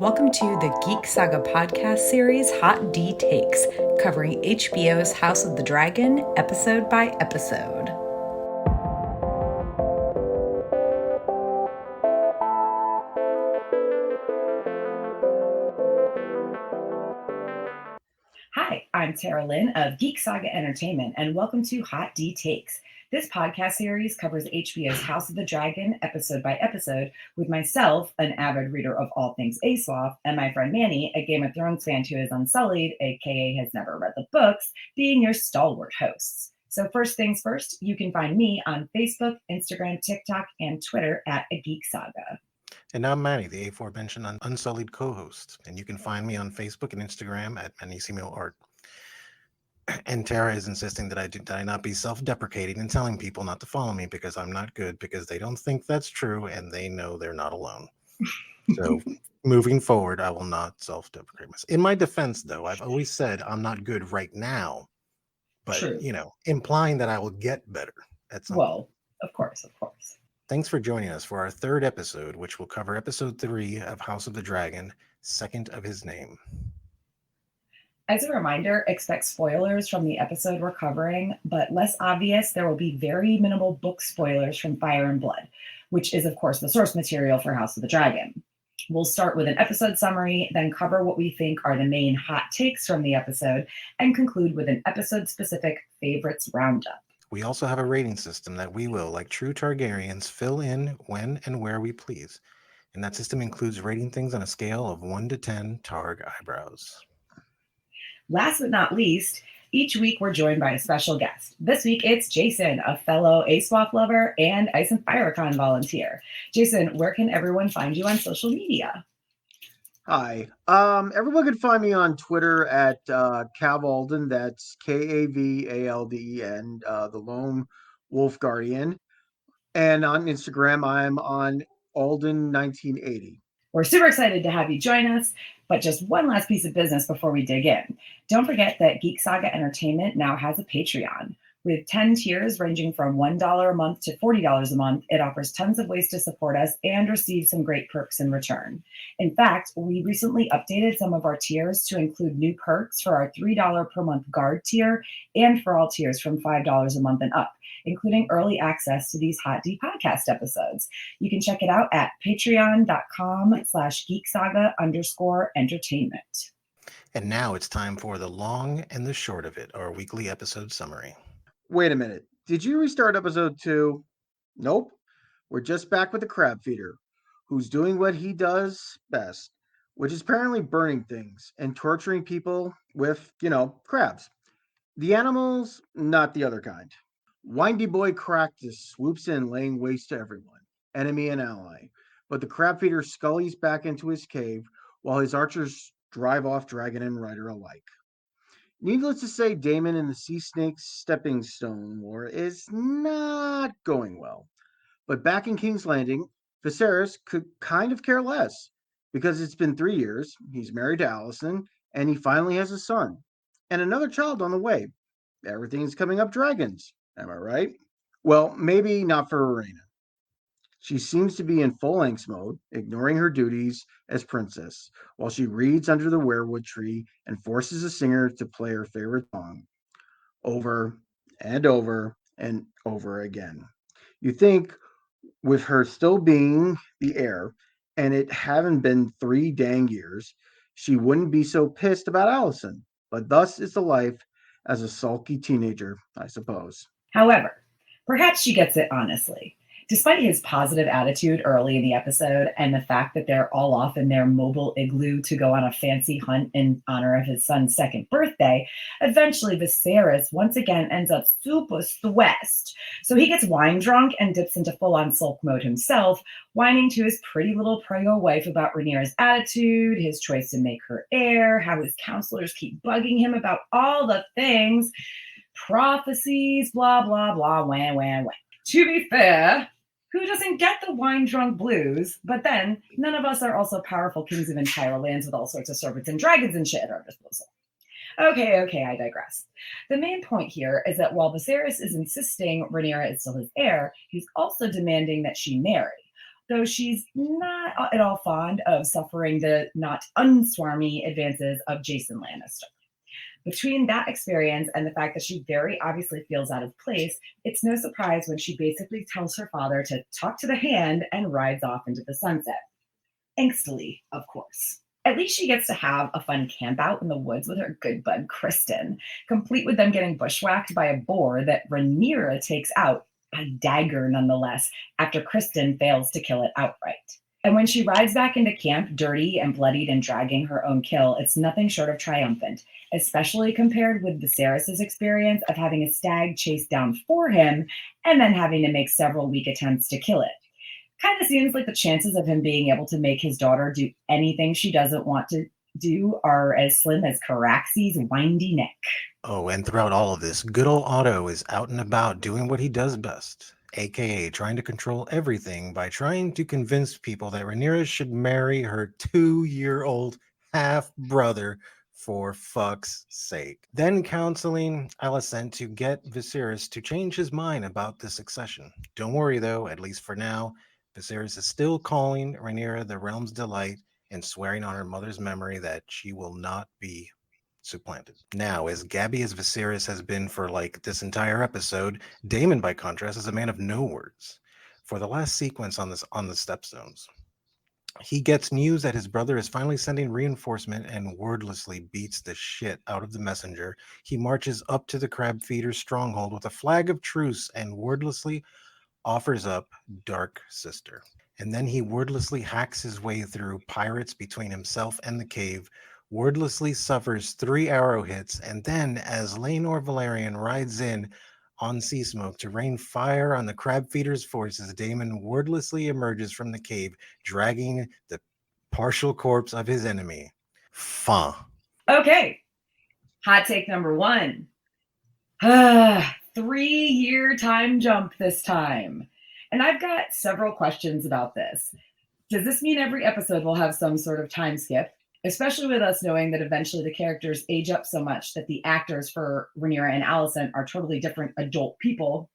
Welcome to the Geek Saga Podcast series, Hot D Takes, covering HBO's House of the Dragon, episode by episode. Hi, I'm Tara Lynn of Geek Saga Entertainment, and welcome to Hot D Takes. This podcast series covers HBO's House of the Dragon, episode by episode, with myself, an avid reader of all things ASOF, and my friend Manny, a Game of Thrones fan who is unsullied, aka has never read the books, being your stalwart hosts. So first things first, you can find me on Facebook, Instagram, TikTok, and Twitter at A Geek Saga. And I'm Manny, the aforementioned unsullied co-host. And you can find me on Facebook and Instagram at Manissimo Art. And Tara is insisting that I not be self-deprecating and telling people not to follow me because I'm not good, because they don't think that's true and they know they're not alone. So moving forward, I will not self-deprecate myself. In my defense, though, I've always said I'm not good right now, but, True. Implying that I will get better at some point. Well, of course. Thanks for joining us for our third episode, which will cover episode 3 of House of the Dragon, Second of His Name. As a reminder, expect spoilers from the episode we're covering, but less obvious, there will be very minimal book spoilers from Fire and Blood, which is, of course, the source material for House of the Dragon. We'll start with an episode summary, then cover what we think are the main hot takes from the episode, and conclude with an episode-specific favorites roundup. We also have a rating system that we will, like true Targaryens, fill in when and where we please. And that system includes rating things on a scale of 1 to 10 Targ eyebrows. Last but not least, each week we're joined by a special guest. This week it's Jason, a fellow ASWAP lover and Ice and FireCon volunteer. Jason, where can everyone find you on social media? Hi. Everyone can find me on Twitter at Cavalden. That's Kavalden, the Lone Wolf Guardian. And on Instagram, I'm on Alden1980. We're super excited to have you join us, but just one last piece of business before we dig in. Don't forget that Geek Saga Entertainment now has a Patreon. With 10 tiers ranging from $1 a month to $40 a month, it offers tons of ways to support us and receive some great perks in return. In fact, we recently updated some of our tiers to include new perks for our $3 per month Guard tier and for all tiers from $5 a month and up, including early access to these Hot D podcast episodes. You can check it out at patreon.com/geeksaga_entertainment. And now it's time for the long and the short of it, our weekly episode summary. Wait a minute. Did you restart episode 2? Nope. We're just back with the crab feeder, who's doing what he does best, which is apparently burning things and torturing people with, crabs. The animals, not the other kind. Windy Boy Cractus swoops in, laying waste to everyone, enemy and ally. But the crab feeder scullies back into his cave while his archers drive off dragon and rider alike. Needless to say, Daemon and the Sea Snake's Stepping Stone War is not going well. But back in King's Landing, Viserys could kind of care less, because it's been 3 years, he's married to Alicent, and he finally has a son. And another child on the way. Everything's coming up dragons, am I right? Well, maybe not for Rhaena. She seems to be in full angst mode, ignoring her duties as princess, while she reads under the weirwood tree and forces a singer to play her favorite song over and over and over again. You think, with her still being the heir, and it having been 3 dang years, she wouldn't be so pissed about Alicent. But thus is the life as a sulky teenager, I suppose. However, perhaps she gets it honestly. Despite his positive attitude early in the episode and the fact that they're all off in their mobile igloo to go on a fancy hunt in honor of his son's 2nd birthday, eventually Viserys once again ends up super stressed. So he gets wine drunk and dips into full-on sulk mode himself, whining to his pretty little prego wife about Rhaenyra's attitude, his choice to make her heir, how his counselors keep bugging him about all the things, prophecies, blah, blah, blah, wah, wah, wah. To be fair, who doesn't get the wine-drunk blues? But then, none of us are also powerful kings of entire lands with all sorts of serpents and dragons and shit at our disposal. Okay, I digress. The main point here is that while Viserys is insisting Rhaenyra is still his heir, he's also demanding that she marry. though she's not at all fond of suffering the not unswarmy advances of Jason Lannister. Between that experience and the fact that she very obviously feels out of place, it's no surprise when she basically tells her father to talk to the hand and rides off into the sunset. Angstily, of course. At least she gets to have a fun camp out in the woods with her good bud Kristen, complete with them getting bushwhacked by a boar that Rhaenyra takes out, by dagger nonetheless, after Kristen fails to kill it outright. And when she rides back into camp, dirty and bloodied and dragging her own kill, it's nothing short of triumphant, especially compared with Viserys' experience of having a stag chased down for him and then having to make several weak attempts to kill it. Kind of seems like the chances of him being able to make his daughter do anything she doesn't want to do are as slim as Caraxe's windy neck. Oh, and throughout all of this, good old Otto is out and about doing what he does best, aka trying to control everything by trying to convince people that Rhaenyra should marry her 2-year-old half-brother for fuck's sake. Then counseling Alicent to get Viserys to change his mind about the succession. Don't worry though, at least for now, Viserys is still calling Rhaenyra the realm's delight and swearing on her mother's memory that she will not be supplanted. Now, as Gabby as Viserys has been for like this entire episode, Daemon, by contrast, is a man of no words. For the last sequence on the Stepstones, he gets news that his brother is finally sending reinforcement and wordlessly beats the shit out of the messenger. He marches up to the crab feeder's stronghold with a flag of truce and wordlessly offers up Dark Sister. And then he wordlessly hacks his way through pirates between himself and the cave, wordlessly suffers 3 arrow hits, and then as Laenor Velaryon rides in on Sea Smoke to rain fire on the crab feeder's forces, Daemon wordlessly emerges from the cave, dragging the partial corpse of his enemy. Fun. Okay. Hot take number 1. 3-year time jump this time. And I've got several questions about this. Does this mean every episode will have some sort of time skip? Especially with us knowing that eventually the characters age up so much that the actors for Rhaenyra and Alicent are totally different adult people.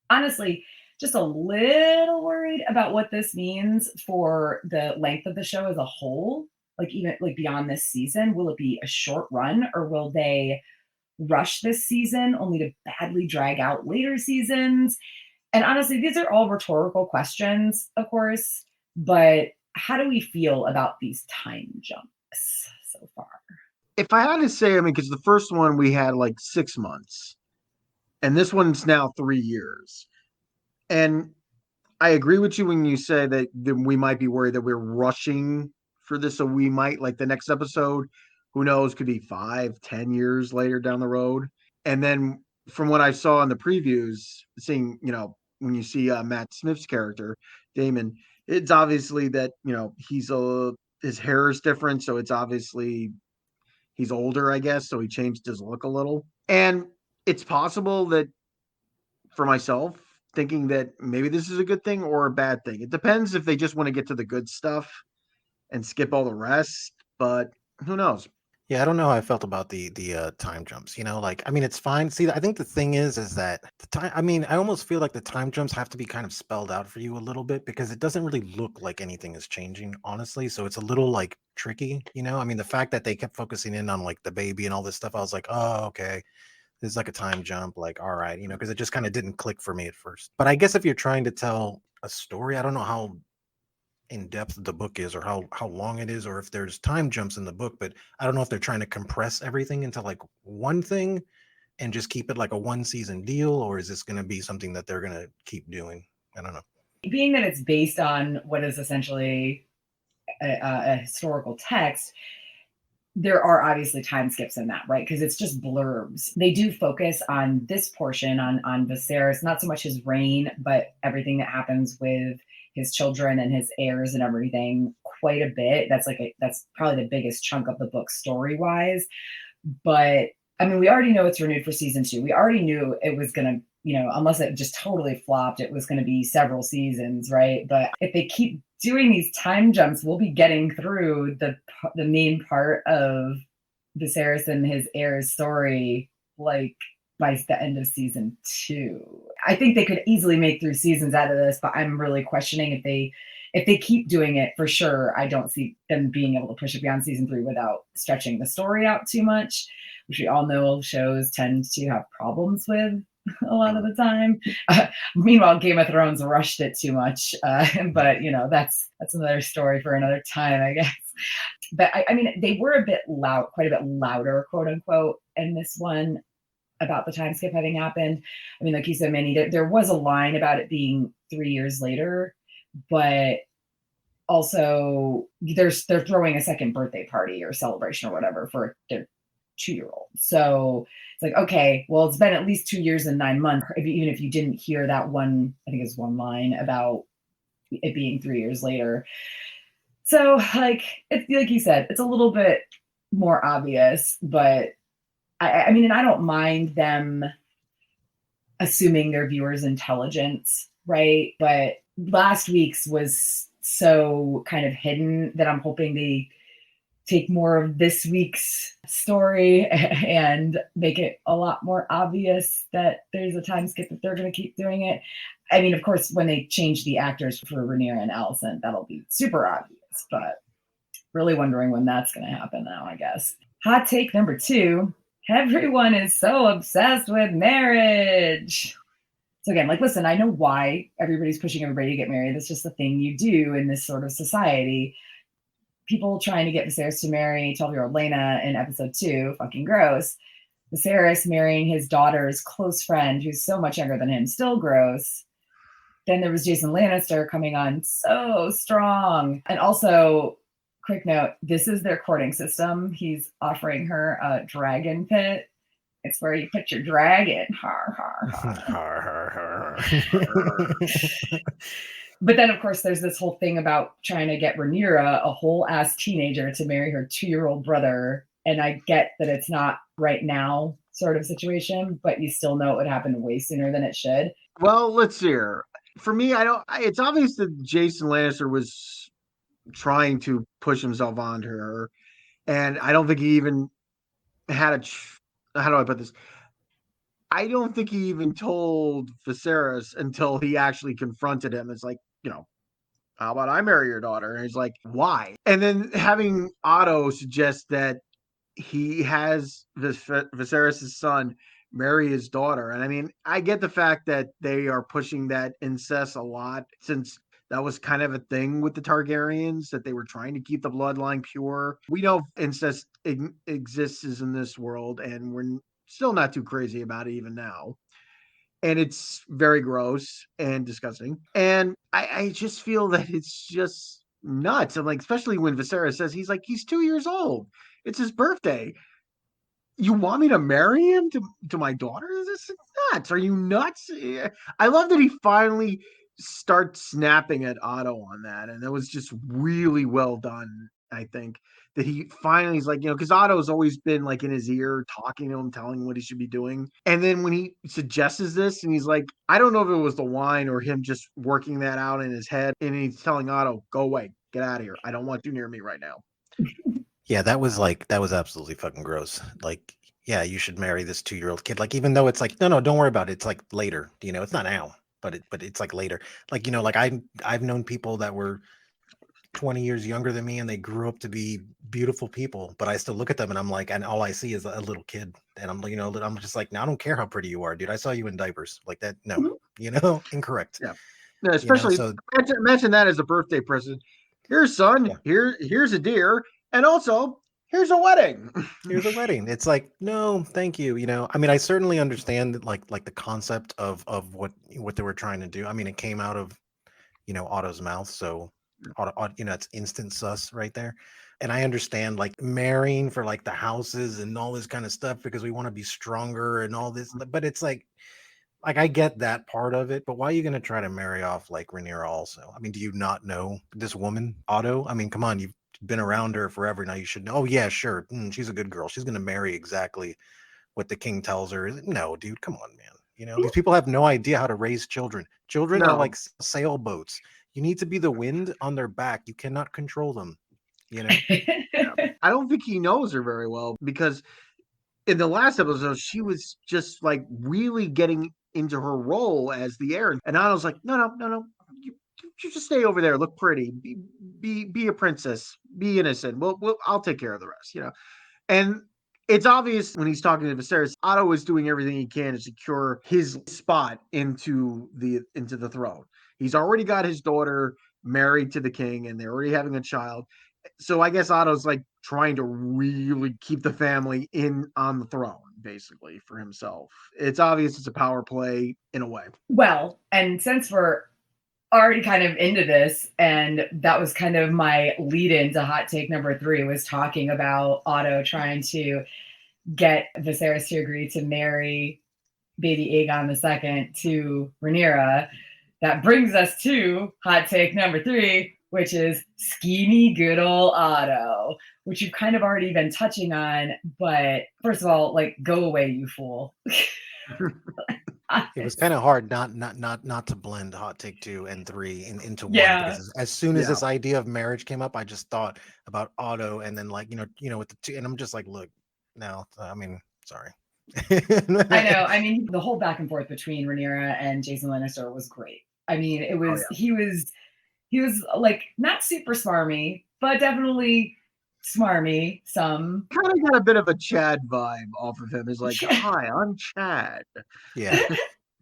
Honestly, just a little worried about what this means for the length of the show as a whole. Like even like beyond this season, will it be a short run or will they rush this season only to badly drag out later seasons? And honestly, these are all rhetorical questions, of course, but how do we feel about these time jumps so far? If I had to say, I mean, because the first one we had like 6 months, and this one's now 3 years. And I agree with you when you say that we might be worried that we're rushing for this. So we might, like the next episode, who knows, could be 5-10 years later down the road. And then from what I saw in the previews, seeing, when you see Matt Smith's character, Daemon, it's obviously that, his hair is different. So it's obviously he's older, I guess. So he changed his look a little. And it's possible that for myself, thinking that maybe this is a good thing or a bad thing. It depends if they just want to get to the good stuff and skip all the rest, but who knows? Yeah, I don't know how I felt about the time jumps. It's fine. See, I think the thing is that the time. I almost feel like the time jumps have to be kind of spelled out for you a little bit because it doesn't really look like anything is changing, honestly. So it's a little like tricky, the fact that they kept focusing in on like the baby and all this stuff, I was like, oh, okay, this is like a time jump. Like, all right, because it just kind of didn't click for me at first. But I guess if you're trying to tell a story, I don't know how in depth the book is or how long it is or if there's time jumps in the book, but I don't know if they're trying to compress everything into like one thing and just keep it like a 1-season deal, or is this going to be something that they're going to keep doing? I don't know. Being that it's based on what is essentially a historical text, there are obviously time skips in that, right? Because it's just blurbs. They do focus on this portion on Viserys, not so much his reign, but everything that happens with his children and his heirs and everything quite a bit. That's probably the biggest chunk of the book story-wise. But we already know it's renewed for season 2. We already knew it was going to, unless it just totally flopped, it was going to be several seasons, right? But if they keep doing these time jumps, we'll be getting through the main part of Viserys and his heirs story, like by the end of season 2. I think they could easily make 3 seasons out of this, but I'm really questioning if they if they keep doing it, for sure, I don't see them being able to push it beyond season 3 without stretching the story out too much, which we all know shows tend to have problems with a lot of the time. Meanwhile, Game of Thrones rushed it too much, but that's another story for another time, I guess. But I mean, they were quite a bit louder, quote unquote, in this one about the time skip having happened. I mean, like you said, Manny, there was a line about it being 3 years later, but also they're throwing a second birthday party or celebration or whatever for their 2-year-old. So it's like, okay, well, it's been at least 2 years and 9 months. Even if you didn't hear that one, I think it's one line about it being 3 years later. So like you said, it's a little bit more obvious, but I mean, and I don't mind them assuming their viewers' intelligence, right? But last week's was so kind of hidden that I'm hoping they take more of this week's story and make it a lot more obvious that there's a time skip if they're going to keep doing it. I mean, of course, when they change the actors for Rhaenyra and Alicent, that'll be super obvious, but really wondering when that's going to happen now, I guess. Hot take number 2. Everyone is so obsessed with marriage. So again, like, listen, I know why everybody's pushing everybody to get married. That's just the thing you do in this sort of society. People trying to get Viserys to marry 12-year-old Lena in episode 2, fucking gross. Viserys marrying his daughter's close friend, who's so much younger than him, still gross. Then there was Jason Lannister coming on so strong. And also, quick note, this is their courting system. He's offering her a dragon pit. It's where you put your dragon. Har, har, har. Har, har, har. But then, of course, there's this whole thing about trying to get Rhaenyra, a whole-ass teenager, to marry her 2-year-old brother. And I get that it's not right now sort of situation, but you still know it would happen way sooner than it should. Well, let's see here. For me, it's obvious that Jason Lannister was trying to push himself onto her. And I don't think he even had how do I put this? I don't think he even told Viserys until he actually confronted him. It's like, how about I marry your daughter? And he's like, why? And then having Otto suggest that he has Viserys' son marry his daughter. And I mean, I get the fact that they are pushing that incest a lot, since that was kind of a thing with the Targaryens, that they were trying to keep the bloodline pure. We know incest exists in this world, and we're still not too crazy about it even now. And it's very gross and disgusting. And I just feel that it's just nuts. And like, especially when Viserys says he's 2 years old. It's his birthday. You want me to marry him to my daughter? This is nuts. Are you nuts? I love that he finally starts snapping at Otto on that. And that was just really well done, I think. That he finally is like, because Otto's always been like in his ear, talking to him, telling him what he should be doing. And then when he suggests this, and he's like, I don't know if it was the wine or him just working that out in his head. And he's telling Otto, go away, get out of here. I don't want you near me right now. Yeah, that was absolutely fucking gross. Like, yeah, you should marry this 2-year-old kid. Like, even though it's like, no, don't worry about it. It's like later, it's not now, but it's like later. Like, like I've known people that were 20 years younger than me and they grew up to be beautiful people, but I still look at them and I'm like, and all I see is a little kid. And I'm like, I'm just like, no, I don't care how pretty you are, dude. I saw you in diapers like that. No, incorrect. Yeah. No, especially imagine that as a birthday present. Here's son, yeah. Here's a deer, and also here's a wedding. Here's a wedding. It's like, no, thank you. I mean, I certainly understand like the concept of what they were trying to do. I mean, it came out of Otto's mouth, so Otto, it's instant sus right there. And I understand like marrying for like the houses and all this kind of stuff because we want to be stronger and all this, but it's like I get that part of it, but why are you going to try to marry off like Rhaenyra also? I mean, do you not know this woman, Otto? I mean, come on, you've been around her forever now. You should know. Oh yeah, sure. She's a good girl. She's going to marry exactly what the king tells her. No, dude, come on, man. These people have no idea how to raise children. Children are like sailboats. You need to be the wind on their back. You cannot control them. I don't think he knows her very well, because in the last episode, she was just like really getting into her role as the heir. And Otto's like, no. you just stay over there, look pretty, be a princess, be innocent. I'll take care of the rest, you know. And it's obvious when he's talking to Viserys, Otto is doing everything he can to secure his spot into the throne. He's already got his daughter married to the king, and they're already having a child. So I guess Otto's like trying to really keep the family on the throne, basically, for himself. It's obvious it's a power play in a way. Well, and since we're already kind of into this, and that was kind of my lead into hot take number 3, was talking about Otto trying to get Viserys to agree to marry baby Aegon II to Rhaenyra. That brings us to hot take number 3, which is schemy good old Otto, which you've kind of already been touching on. But first of all, like, go away, you fool. It was kind of hard not to blend hot take 2 and 3 into one, because as soon as this idea of marriage came up, I just thought about Otto, and then like you know with the two, and I'm just like, look, no, I mean, sorry. I know. I mean, the whole back and forth between Rhaenyra and Jason Lannister was great. I mean, it was he was like not super smarmy, but definitely smarmy. Some kind of got a bit of a Chad vibe off of him. He's like, "Hi, I'm Chad." Yeah,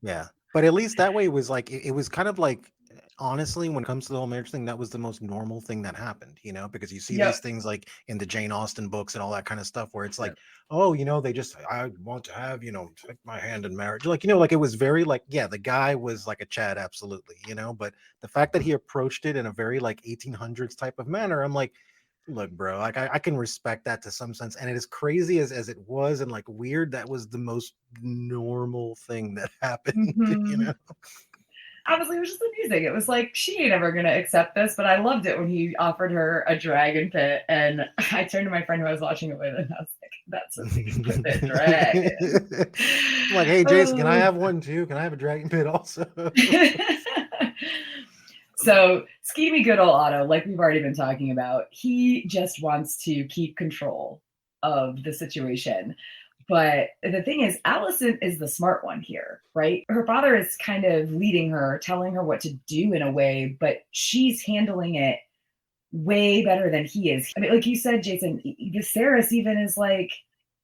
yeah. But at least that way it was like it was kind of like, honestly, when it comes to the whole marriage thing, that was the most normal thing that happened, you know, because you see these things like in the Jane Austen books and all that kind of stuff where it's like, oh, you know, I want to have, you know, take my hand in marriage. Like, you know, like it was very like, yeah, the guy was like a Chad, absolutely, you know, but the fact that he approached it in a very like 1800s type of manner, I'm like, look, bro, like I can respect that to some sense. And it is crazy as it was and like weird, that was the most normal thing that happened, you know? Honestly, it was just the music. It was like, she ain't ever going to accept this, but I loved it when he offered her a dragon pit. And I turned to my friend who I was watching it with, and I was like, that's a secret pit dragon. I'm like, hey, Jason, can I have one too? Can I have a dragon pit also? So, schemy good old Otto, like we've already been talking about, he just wants to keep control of the situation. But the thing is, Alicent is the smart one here, right? Her father is kind of leading her, telling her what to do in a way, but she's handling it way better than he is. I mean, like you said, Jason, Viserys even is like,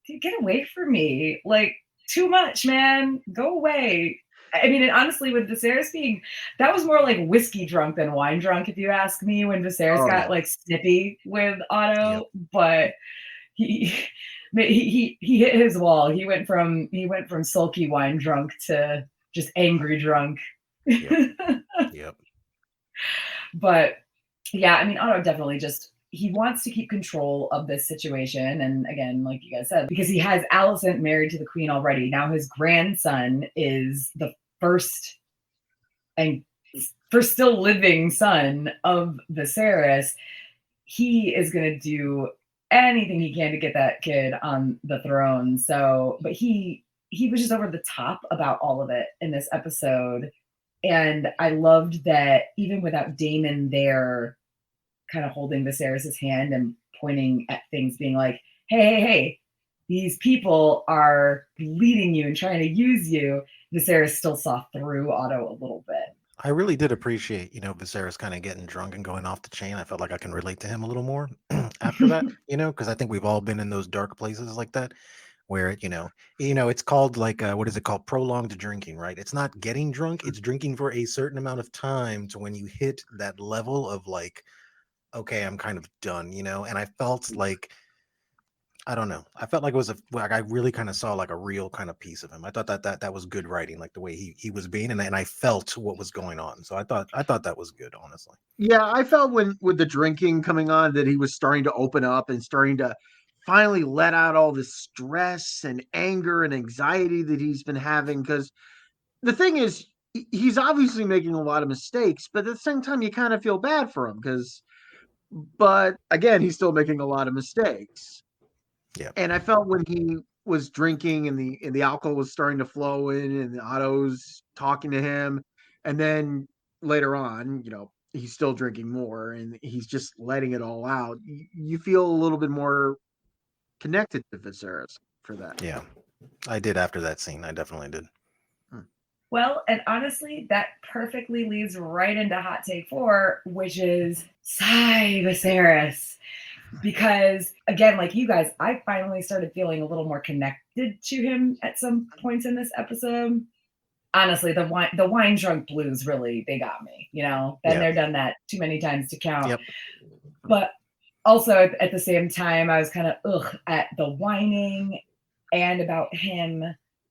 dude, get away from me. Like, too much, man. Go away. I mean, and honestly, with Viserys being, that was more like whiskey drunk than wine drunk, if you ask me, when Viserys got like snippy with Otto. But he hit his wall. He went from sulky wine drunk to just angry drunk. Yep. But yeah, I mean, Otto definitely he wants to keep control of this situation. And again, like you guys said, because he has Alicent married to the queen already. Now his grandson is the first still living son of Viserys. He is going to do anything he can to get that kid on the throne. So, but he was just over the top about all of it in this episode. And I loved that even without Daemon there kind of holding Viserys' hand and pointing at things, being like, hey, these people are leading you and trying to use you, Viserys still saw through Otto a little bit. I really did appreciate, you know, Viserys kind of getting drunk and going off the chain. I felt like I can relate to him a little more after that, you know, because I think we've all been in those dark places like that, where, you know, it's called like, what is it called? Prolonged drinking, right? It's not getting drunk. It's drinking for a certain amount of time to when you hit that level of like, okay, I'm kind of done, you know? And I felt like, I don't know. I felt like it was I really kind of saw like a real kind of piece of him. I thought that was good writing, like the way he was being, and I felt what was going on. So I thought that was good, honestly. Yeah, I felt with the drinking coming on that he was starting to open up and starting to finally let out all the stress and anger and anxiety that he's been having. Because the thing is, he's obviously making a lot of mistakes, but at the same time, you kind of feel bad for him but again, he's still making a lot of mistakes. Yeah. And I felt when he was drinking and the alcohol was starting to flow in and Otto's talking to him, and then later on, you know, he's still drinking more and he's just letting it all out. You feel a little bit more connected to Viserys for that. Yeah, I did after that scene. I definitely did. Well, and honestly, that perfectly leads right into hot take 4, which is sigh Viserys. Because again, like you guys, I finally started feeling a little more connected to him at some points in this episode. Honestly, the wine drunk blues really, they got me. Been there, done that too many times to count. Yep. But also at the same time, I was kind of at the whining and about him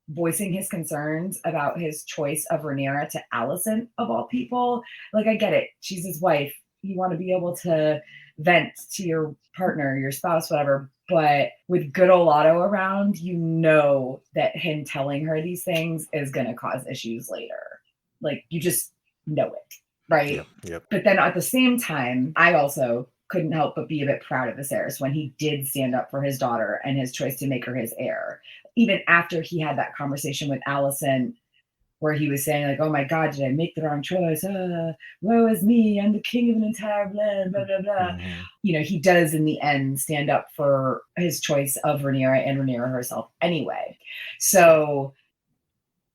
voicing his concerns about his choice of Rhaenyra to Alicent of all people. Like, I get it. She's his wife. You want to be able to vent to your partner, your spouse, whatever. But with good old Otto around, that him telling her these things is going to cause issues later. Like, you just know it, right? Yep. But then at the same time, I also couldn't help but be a bit proud of Viserys when he did stand up for his daughter and his choice to make her his heir. Even after he had that conversation with Alicent, where he was saying, like, oh my God, did I make the wrong choice? Woe is me, I'm the king of an entire land, blah, blah, blah. Mm-hmm. He does in the end stand up for his choice of Rhaenyra and Rhaenyra herself anyway. So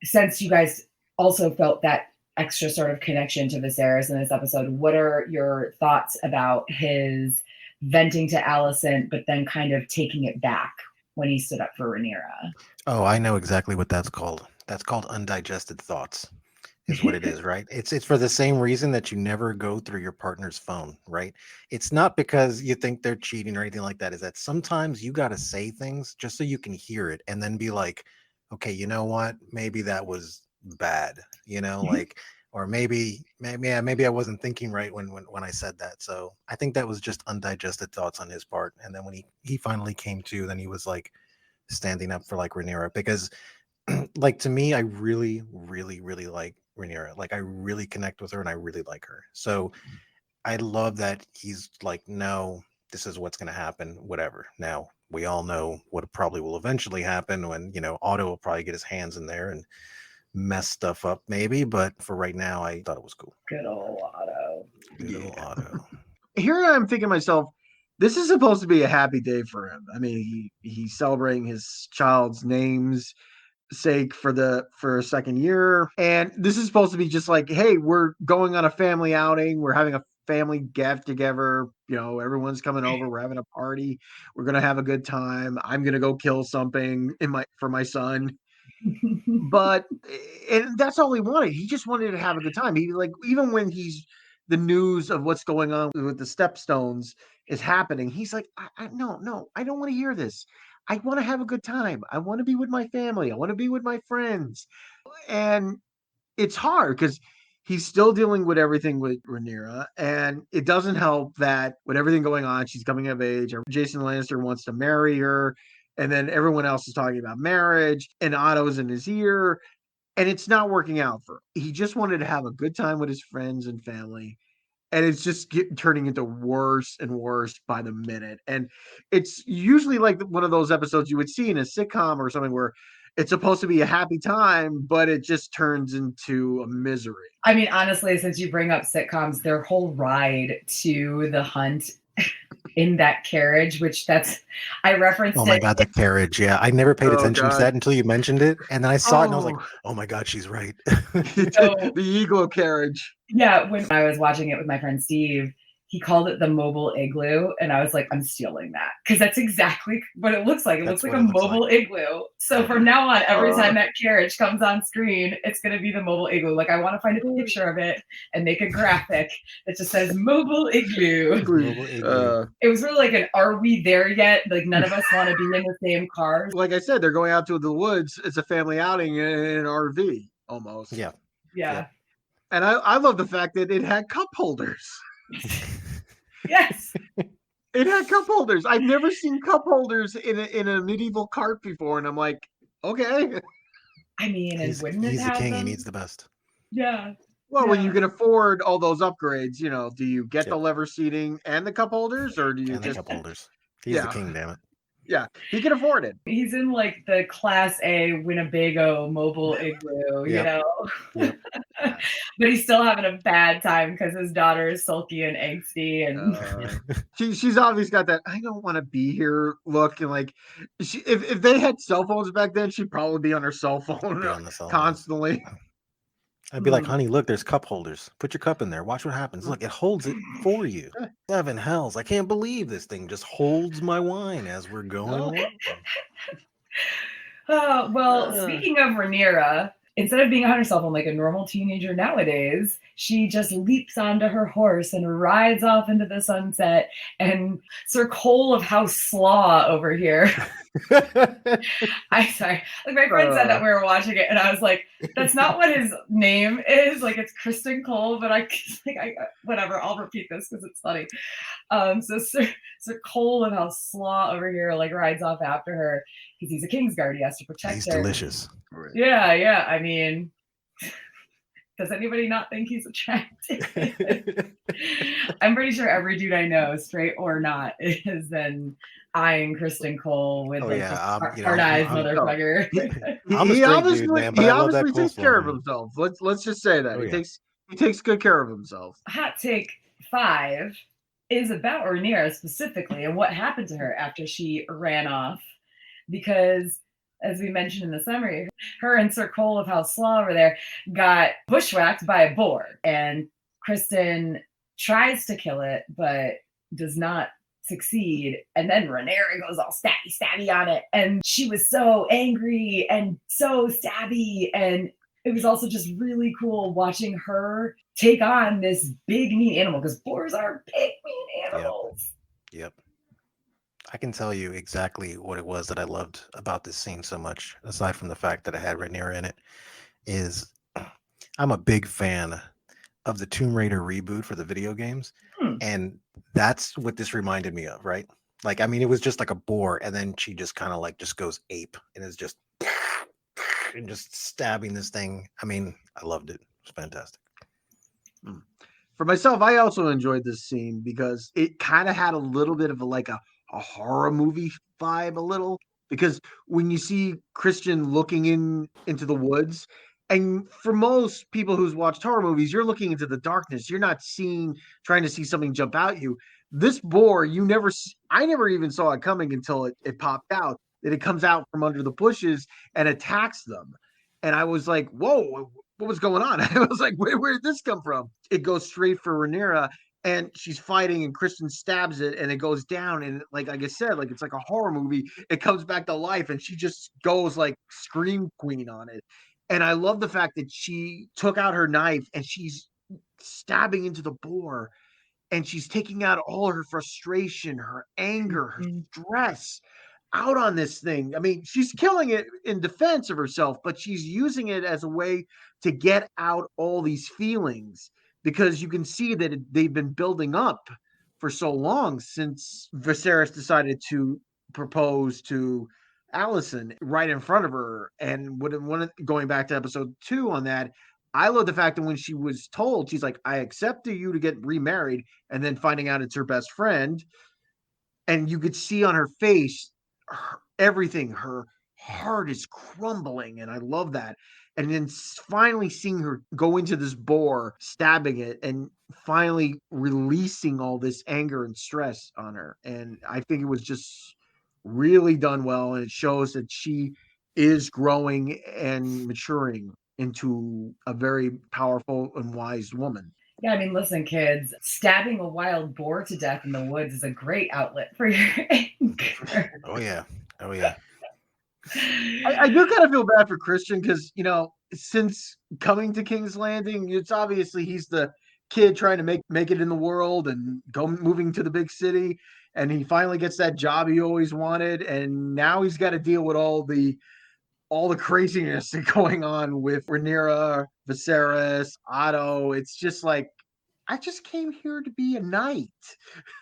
since you guys also felt that extra sort of connection to Viserys in this episode, what are your thoughts about his venting to Alicent, but then kind of taking it back when he stood up for Rhaenyra? Oh, I know exactly what that's called. That's called undigested thoughts, is what it is, right? It's for the same reason that you never go through your partner's phone, right? It's not because you think they're cheating or anything like that. Is that sometimes you got to say things just so you can hear it and then be like, okay, you know what? Maybe that was bad, like, or maybe I wasn't thinking right when I said that. So I think that was just undigested thoughts on his part. And then when he finally came to, then he was like standing up for like Rhaenyra, because like, to me, I really, really, really like Rhaenyra. Like, I really connect with her and I really like her. So I love that he's like, no, this is what's going to happen, whatever. Now, we all know what probably will eventually happen when, Otto will probably get his hands in there and mess stuff up maybe. But for right now, I thought it was cool. Good old Otto. Good old Otto. Here I'm thinking to myself, this is supposed to be a happy day for him. I mean, he's celebrating his child's name's sake for a second year, and this is supposed to be just like, hey, we're going on a family outing, we're having a family get together, everyone's coming over, we're having a party, we're gonna have a good time, I'm gonna go kill something for my son. But and that's all he wanted. He just wanted to have a good time. He, like, even when the news of what's going on with the stepstones is happening, he's like, no, I don't want to hear this. I want to have a good time. I want to be with my family. I want to be with my friends. And it's hard because he's still dealing with everything with Rhaenyra, and it doesn't help that with everything going on, she's coming of age. Jason Lannister wants to marry her, and then everyone else is talking about marriage, and Otto's in his ear, and it's not working out for him. He just wanted to have a good time with his friends and family, and it's just turning into worse and worse by the minute. And it's usually like one of those episodes you would see in a sitcom or something where it's supposed to be a happy time, but it just turns into a misery. I mean, honestly, since you bring up sitcoms, their whole ride to the hunt in that carriage, I referenced. Oh my God, the carriage. Yeah. I never paid attention to that until you mentioned it. And then I saw it and I was like, oh my God, she's right. The Eagle carriage. Yeah. When I was watching it with my friend Steve, he called it the mobile igloo. And I was like, I'm stealing that. Because that's exactly what it looks like. It looks like a mobile igloo. So from now on, every time that carriage comes on screen, it's going to be the mobile igloo. Like, I want to find a picture of it and make a graphic that just says mobile igloo. It was really like an, are we there yet? Like, none of us want to be in the same car. Like I said, they're going out to the woods. It's a family outing in an RV almost. Yeah. Yeah. And I love the fact that it had cup holders. Yes. It had cup holders. I've never seen cup holders in a medieval cart before, and I'm like, okay. I mean, he's the king. He needs the best. Yeah. Well, when you can afford all those upgrades, do you get the lever seating and the cup holders, or do you the cup holders? He's the king, damn it. Yeah, he can afford it. He's in like the Class A Winnebago mobile igloo, Yep. Yep. But he's still having a bad time because his daughter is sulky and angsty, and she's obviously got that I don't want to be here look. And like, if they had cell phones back then, she'd probably be on her cell phone constantly. I'd be like, honey, look, there's cup holders. Put your cup in there. Watch what happens. Look, it holds it for you. Seven hells. I can't believe this thing just holds my wine as we're going along. Speaking of Rhaenyra, instead of being on herself phone like a normal teenager nowadays, she just leaps onto her horse and rides off into the sunset. And Sir Cole of House Slaw over here. I'm sorry. Like my friend said that we were watching it, and I was like, "That's not what his name is. Like it's Kristen Cole." But whatever. I'll repeat this because it's funny. So Sir Cole of House Slaw over here like rides off after her because he's a Kingsguard. He has to protect her. He's delicious. Yeah. I mean, does anybody not think he's attractive? I'm pretty sure every dude I know, straight or not, is then eyeing Kristen Cole with hard eyes, motherfucker. He obviously takes care of himself. Let's just say that he takes good care of himself. Hot take 5 is about Rhaenyra specifically and what happened to her after she ran off, because as we mentioned in the summary, her and Sir Cole of House Slaw over there got bushwhacked by a boar, and Kristen tries to kill it but does not succeed, and then Rhaenyra goes all stabby on it, and she was so angry and so stabby, and it was also just really cool watching her take on this big mean animal, because boars are big mean animals. Yep. I can tell you exactly what it was that I loved about this scene so much, aside from the fact that it had Rhaenyra in it, is I'm a big fan of the Tomb Raider reboot for the video games. And that's what this reminded me of, right? Like, I mean, it was just like a boar, and then she just kind of like just goes ape and is just and just stabbing this thing. I mean, I loved it. It was fantastic. For myself, I also enjoyed this scene because it kind of had a little bit of a horror movie vibe, a little, because when you see Christian looking into the woods, and for most people who's watched horror movies, you're looking into the darkness. You're not trying to see something jump out you. This boar, I never even saw it coming until it popped out, that it comes out from under the bushes and attacks them. And I was like, whoa, what was going on? I was like, where did this come from? It goes straight for Rhaenyra, and she's fighting, and Kristen stabs it, and it goes down. And like I said, like it's like a horror movie. It comes back to life, and she just goes like Scream Queen on it. And I love the fact that she took out her knife and she's stabbing into the boar, and she's taking out all her frustration, her anger, her stress out on this thing. I mean, she's killing it in defense of herself, but she's using it as a way to get out all these feelings, because you can see that they've been building up for so long since Viserys decided to propose to Allison right in front of her. And going back to episode 2 on that, I love the fact that when she was told, she's like, I accept you to get remarried, and then finding out it's her best friend. And you could see on her face, everything, her heart is crumbling. And I love that. And then finally seeing her go into this boar, stabbing it, and finally releasing all this anger and stress on her. And I think it was just really done well. And it shows that she is growing and maturing into a very powerful and wise woman. Yeah, I mean, listen, kids, stabbing a wild boar to death in the woods is a great outlet for your anger. Oh, yeah. I do kind of feel bad for Christian because, since coming to King's Landing, it's obviously he's the kid trying to make it in the world and moving to the big city. And he finally gets that job he always wanted. And now he's got to deal with all the craziness going on with Rhaenyra, Viserys, Otto. It's just like, I just came here to be a knight.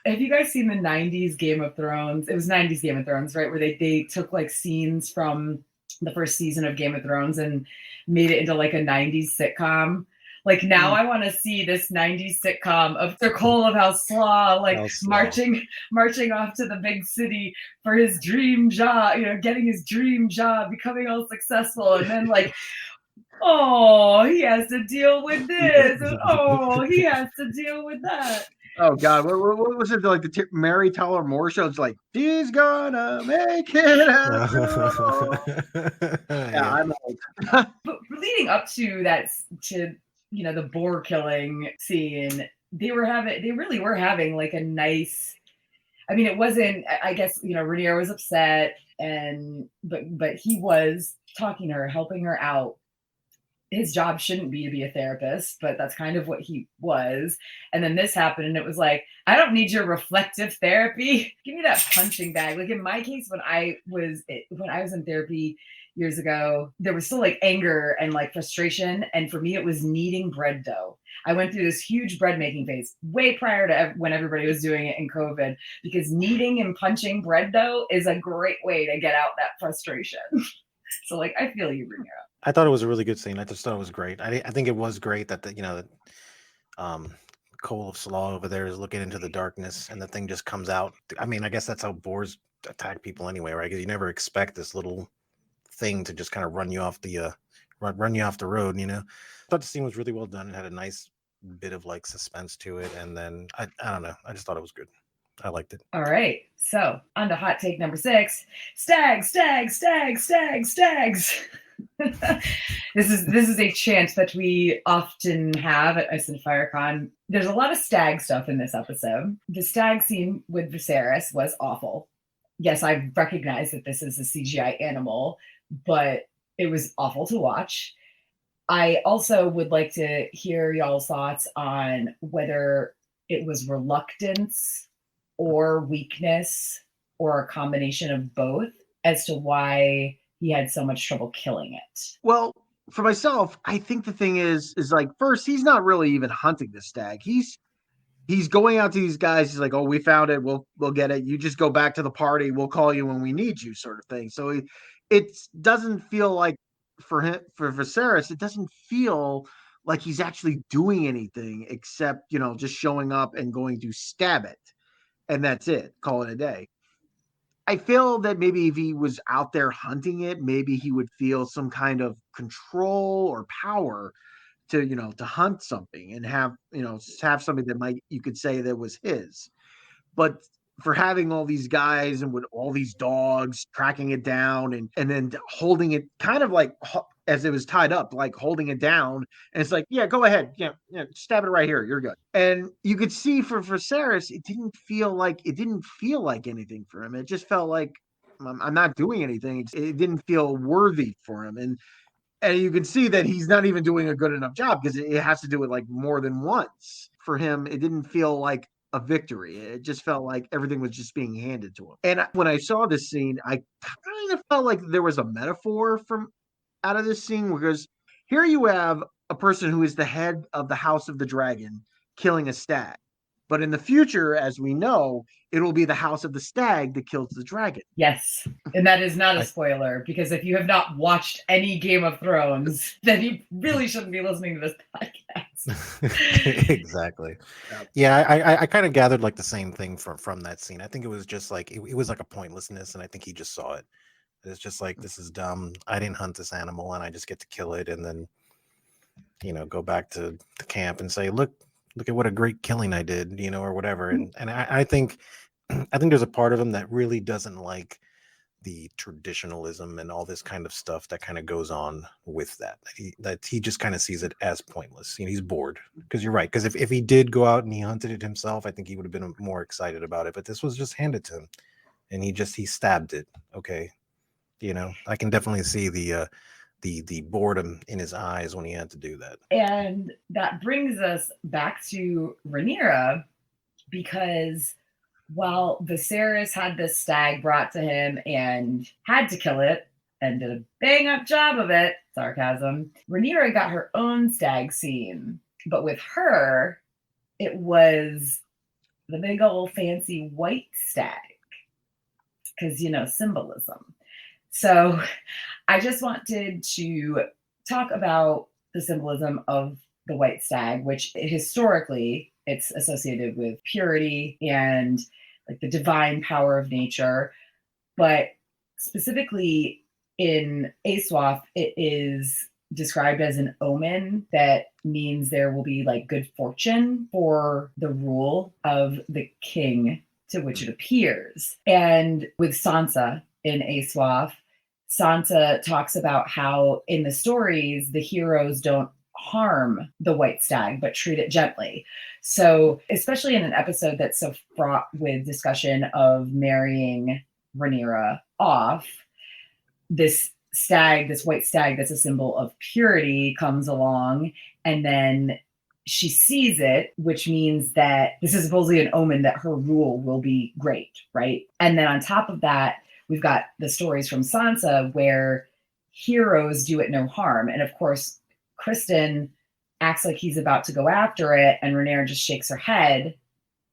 Have you guys seen the 90s Game of Thrones? It was 90s Game of Thrones, right? Where they took like scenes from the first season of Game of Thrones and made it into like a 90s sitcom. Like now I want to see this 90s sitcom of Sir Cole of House Slaw, like marching off to the big city for his dream job, getting his dream job, becoming all successful. And then like, oh, he has to deal with this. And, oh, he has to deal with that. Oh God, what was it like the Mary Tyler Moore show? It's like she's gonna make it after all. Yeah, Yeah. I'm old. But leading up to that, to the boar killing scene, they really were having like a nice. I mean, it wasn't. I guess Rhaenyra was upset, but he was talking to her, helping her out. His job shouldn't be to be a therapist, but that's kind of what he was. And then this happened, and it was like, I don't need your reflective therapy. Give me that punching bag. Like in my case, when I was in therapy years ago, there was still like anger and like frustration. And for me, it was kneading bread dough. I went through this huge bread making phase way prior to when everybody was doing it in COVID, because kneading and punching bread dough is a great way to get out that frustration. So like, I feel you, Rhaenyra. I thought it was a really good scene. I just thought it was great. I think it was great that Cole of Slaw over there is looking into the darkness, and the thing just comes out. I mean, I guess that's how boars attack people anyway, right? Because you never expect this little thing to just kind of run you off the road. I thought the scene was really well done. It had a nice bit of like suspense to it, and then I don't know. I just thought it was good. I liked it. All right. So on to hot take number 6. Stags. This is a chant that we often have at Ice and FireCon. There's a lot of stag stuff in this episode. The stag scene with Viserys was awful. Yes, I recognize that this is a CGI animal, but it was awful to watch. I also would like to hear y'all's thoughts on whether it was reluctance or weakness or a combination of both as to why he had so much trouble killing it. Well, for myself, I think the thing is like, first, he's not really even hunting the stag. He's going out to these guys. He's like, oh, we found it. We'll get it. You just go back to the party. We'll call you when we need you, sort of thing. So it doesn't feel like for Viserys, it doesn't feel like he's actually doing anything except, just showing up and going to stab it. And that's it. Call it a day. I feel that maybe if he was out there hunting it, maybe he would feel some kind of control or power to, to hunt something and have something that you could say that was his. But for having all these guys and with all these dogs tracking it down and then holding it kind of like as it was tied up, like holding it down. And it's like, yeah, go ahead. Yeah, stab it right here. You're good. And you could see for Viserys, it didn't feel like anything for him. It just felt like I'm not doing anything. It didn't feel worthy for him. And you can see that he's not even doing a good enough job because it has to do it like more than once. For him, it didn't feel like a victory. It just felt like everything was just being handed to him. And when I saw this scene, I kind of felt like there was a metaphor from out of this scene, because here you have a person who is the head of the House of the Dragon killing a stag. But in the future, as we know, it will be the House of the Stag that kills the dragon. Yes. And that is not a spoiler, because if you have not watched any Game of Thrones, then you really shouldn't be listening to this podcast. Exactly. Yeah, I kind of gathered like the same thing from that scene. I think it was just like, it was like a pointlessness, and I think he just saw it. It's just like, this is dumb. I didn't hunt this animal, and I just get to kill it, and then, go back to the camp and say, look at what a great killing I did, or whatever. And I think there's a part of him that really doesn't like the traditionalism and all this kind of stuff that kind of goes on with that. That he just kind of sees it as pointless. He's bored. Because you're right. Because if he did go out and he hunted it himself, I think he would have been more excited about it. But this was just handed to him, and he stabbed it. Okay, I can definitely see the boredom in his eyes when he had to do that. And that brings us back to Rhaenyra, because while Viserys had this stag brought to him and had to kill it and did a bang up job of it, sarcasm, Rhaenyra got her own stag scene. But with her, it was the big old fancy white stag, because, symbolism. So I just wanted to talk about the symbolism of the white stag, which historically it's associated with purity and like the divine power of nature. But specifically in Aswath, it is described as an omen that means there will be like good fortune for the rule of the king to which it appears. And with Sansa in Aswath, Sansa talks about how in the stories, the heroes don't harm the white stag, but treat it gently. So, especially in an episode that's so fraught with discussion of marrying Rhaenyra off, this stag, this white stag that's a symbol of purity, comes along, and then she sees it, which means that this is supposedly an omen that her rule will be great, right? And then on top of that, we've got the stories from Sansa where heroes do it no harm. And of course, Kristen acts like he's about to go after it, and Rhaenyra just shakes her head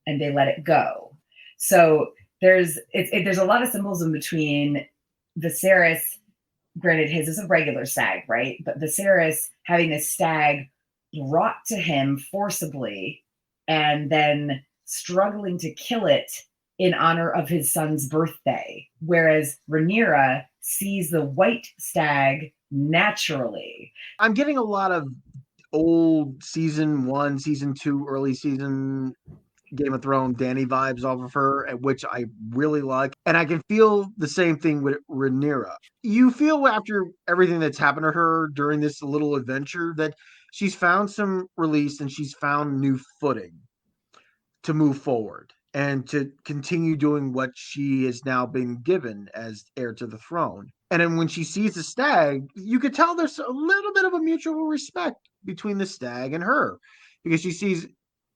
and they let it go. So there's a lot of symbolism between Viserys, granted his is a regular stag, right? But Viserys having this stag brought to him forcibly and then struggling to kill it in honor of his son's birthday. Whereas Rhaenyra sees the white stag naturally. I'm getting a lot of old season 1, season 2, early season Game of Thrones Dany vibes off of her, which I really like. And I can feel the same thing with Rhaenyra. You feel after everything that's happened to her during this little adventure that she's found some release and she's found new footing to move forward and to continue doing what she has now been given as heir to the throne. And then when she sees the stag, you could tell there's a little bit of a mutual respect between the stag and her, because she sees,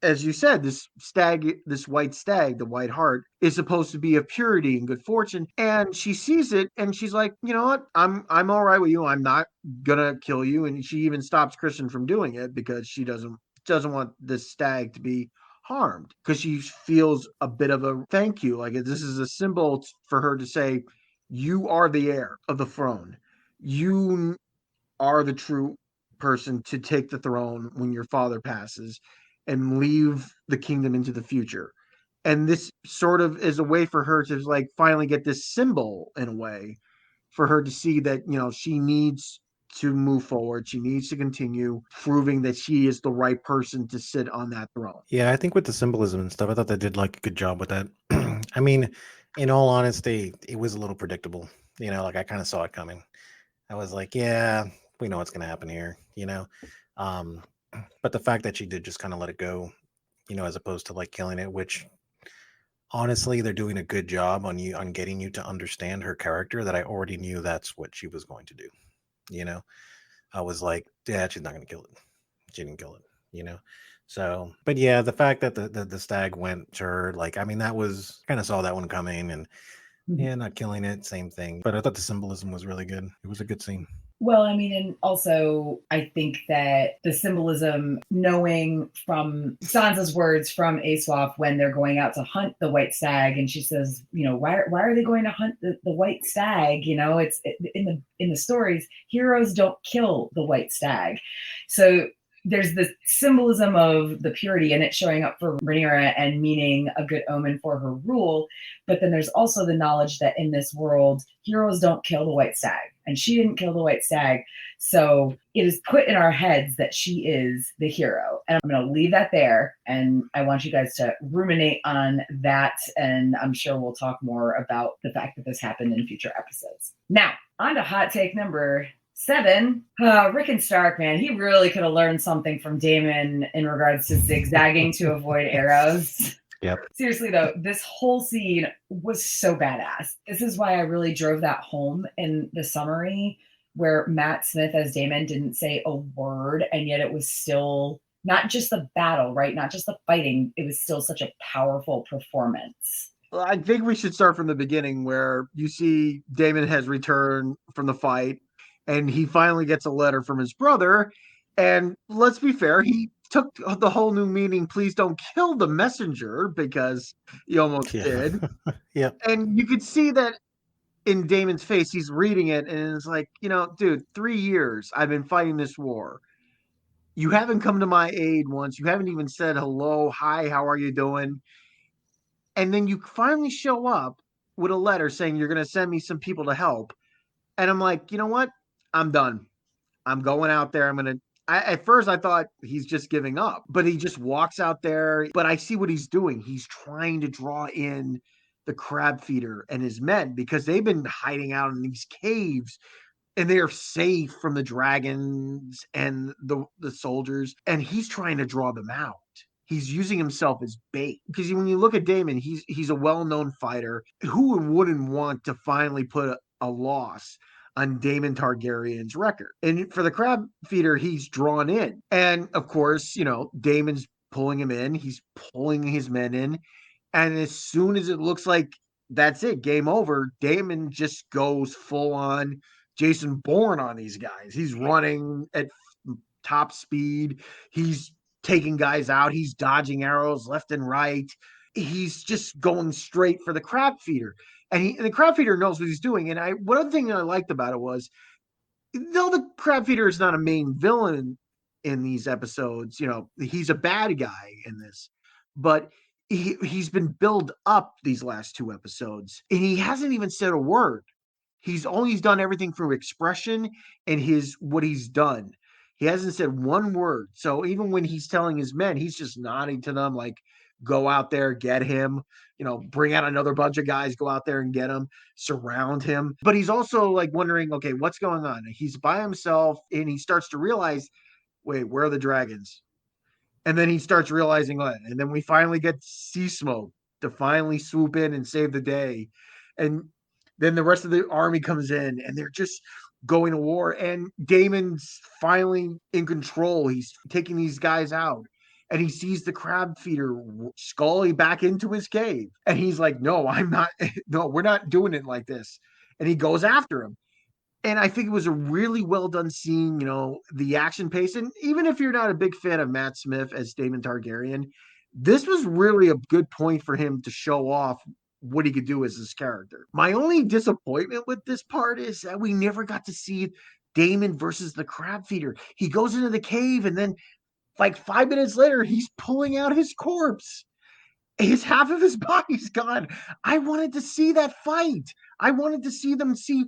as you said, this stag, this white stag, the white hart, is supposed to be of purity and good fortune. And she sees it and she's like, you know what? I'm all right with you. I'm not gonna kill you. And she even stops Kristen from doing it because she doesn't want this stag to be harmed, because she feels a bit of a thank you. Like this is a symbol for her to say, you are the heir of the throne. You are the true person to take the throne when your father passes and leave the kingdom into the future. And this sort of is a way for her to like finally get this symbol, in a way, for her to see that, you know, she needs to move forward. She needs to continue proving that she is the right person to sit on that throne. Yeah, I think with the symbolism and stuff, I thought they did like a good job with that. I mean, in all honesty, it was a little predictable. You know, like I kind of saw it coming. I was like, yeah, we know what's going to happen here, you know. Um, but the fact that she did just kind of let it go, you know, as opposed to like killing it, which honestly, they're doing a good job on you, on getting you to understand her character, that I already knew that's what she was going to do. You know, I was like, yeah, she's not going to kill it. She didn't kill it, you know. So, but yeah, the fact that the stag went to her, like, I mean, that was kind of saw that one coming, and yeah, not killing it, same thing. But I thought the symbolism was really good. It was a good scene. Well, I mean, and also I think that the symbolism, knowing from Sansa's words from Aswath when they're going out to hunt the white stag, and she says, you know, why are they going to hunt the white stag? You know, in the stories, heroes don't kill the white stag. So there's this symbolism of the purity and it showing up for Rhaenyra and meaning a good omen for her rule. But then there's also the knowledge that in this world, heroes don't kill the white stag. And she didn't kill the white stag. So it is put in our heads that she is the hero. And I'm going to leave that there. And I want you guys to ruminate on that. And I'm sure we'll talk more about the fact that this happened in future episodes. Now, on to hot take number 7. Rickon Stark, man, he really could have learned something from Daemon in regards to zigzagging to avoid arrows. Yep. Seriously, though, this whole scene was so badass. This is why I really drove that home in the summary, where Matt Smith as Daemon didn't say a word, and yet it was still not just the battle, right? Not just the fighting. It was still such a powerful performance. Well, I think we should start from the beginning, where you see Daemon has returned from the fight, and he finally gets a letter from his brother. And let's be fair, he took the whole new meaning, please don't kill the messenger, because he almost did. Yeah. And you could see that in Damon's face. He's reading it and it's like, you know, dude, 3 years I've been fighting this war. You haven't come to my aid once. You haven't even said hello, hi, how are you doing? And then you finally show up with a letter saying you're going to send me some people to help. And I'm like, you know what? I'm done. I'm going out there. At first I thought he's just giving up, but he just walks out there. But I see what he's doing. He's trying to draw in the crab feeder and his men because they've been hiding out in these caves and they're safe from the dragons and the soldiers. And he's trying to draw them out. He's using himself as bait because when you look at Damon, he's a well-known fighter. Who wouldn't want to finally put a loss on Daemon Targaryen's record? And for the crab feeder, he's drawn in. And of course, Daemon's pulling him in. He's pulling his men in. And as soon as it looks like that's it, game over, Daemon just goes full on Jason Bourne on these guys. He's running at top speed. He's taking guys out. He's dodging arrows left and right. He's just going straight for the crab feeder. And the crab feeder knows what he's doing. And one other thing that I liked about it was, though the crab feeder is not a main villain in these episodes, he's a bad guy in this, but he's been built up these last 2 episodes, and he hasn't even said a word. He's always done everything through expression and what he's done. He hasn't said one word. So even when he's telling his men, he's just nodding to them like, go out there, get him, bring out another bunch of guys, go out there and get him, surround him. But he's also like wondering, okay, what's going on? He's by himself and he starts to realize, wait, where are the dragons? And then he starts realizing, and then we finally get Sea Smoke to finally swoop in and save the day. And then the rest of the army comes in and they're just going to war. And Daemon's finally in control. He's taking these guys out. And he sees the crab feeder Scully back into his cave. And he's like, no, we're not doing it like this. And he goes after him. And I think it was a really well done scene, the action pace. And even if you're not a big fan of Matt Smith as Daemon Targaryen, this was really a good point for him to show off what he could do as his character. My only disappointment with this part is that we never got to see Daemon versus the crab feeder. He goes into the cave and then like 5 minutes later, he's pulling out his corpse. Half of his body's gone. I wanted to see that fight. I wanted to see them see